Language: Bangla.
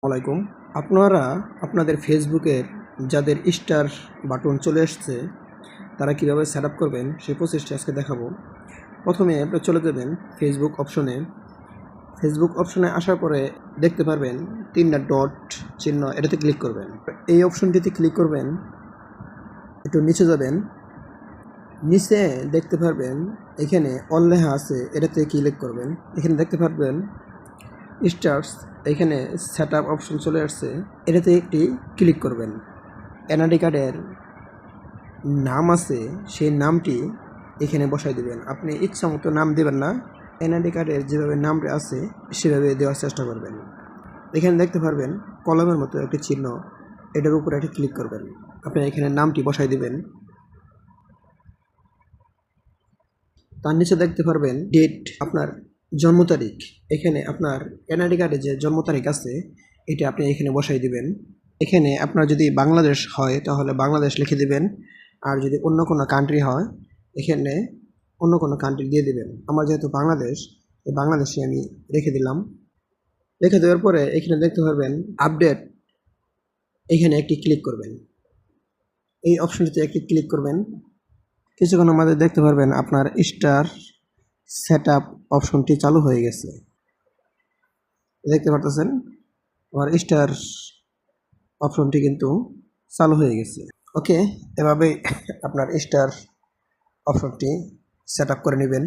আলাইকুম। আপনারা আপনাদের ফেসবুকের যাদের স্টার বাটন চলে আসছে তারা কীভাবে সেট আপ করবেন সেই প্রসেসটি আজকে দেখাবো। প্রথমে আপনি চলে যাবেন ফেসবুক অপশনে আসার পরে দেখতে পারবেন 3টা ডট চিহ্ন, এটাতে ক্লিক করবেন। এই অপশনটিতে ক্লিক করবেন, একটু নিচে যাবেন, নিচে দেখতে পারবেন এখানে অল লেখা আছে, এটাতে ক্লিক করবেন। এখানে দেখতে পারবেন স্টার্স, এখানে সেট আপ অপশন চলে আসছে, এটাতে একটি ক্লিক করবেন। এনআইডি কার্ডের নাম আছে, সেই নামটি এখানে বসাই দেবেন। আপনি ইচ্ছা মতো নাম দেবেন না, এনআইডি কার্ডের যেভাবে নামটা আছে সেভাবে দেওয়ার চেষ্টা করবেন। এখানে দেখতে পারবেন কলমের মতো একটি চিহ্ন, এটার উপরে একটি ক্লিক করবেন। আপনি এখানে নামটি বসাই দেবেন। তার নিচে দেখতে পারবেন ডেট, আপনার জন্ম তারিখ। এখানে আপনার এনআইডি কার্ডে যে জন্ম তারিখ আছে এটা আপনি এখানে বসাই দিবেন। এখানে আপনার যদি বাংলাদেশ হয় তাহলে বাংলাদেশ লিখে দিবেন, আর যদি অন্য কোনো কান্ট্রি হয় এখানে অন্য কোনো কান্ট্রি দিয়ে দিবেন। আমার যেহেতু বাংলাদেশ, এই বাংলাদেশে আমি রেখে দিলাম। রেখে দেওয়ার পরে এখানে দেখতে পারবেন আপডেট, এখানে একটি ক্লিক করবেন। এই অপশনটিতে একটি ক্লিক করবেন। কিছুক্ষণের মধ্যে দেখতে পারবেন আপনার স্টার সেট আপ অপশনটি চালু হয়ে গেছে। দেখতে পারতেছেন আমার স্টার অপশনটি কিন্তু চালু হয়ে গেছে। ওকে, এভাবেই আপনার স্টার অপশনটি সেট আপ করে নেবেন।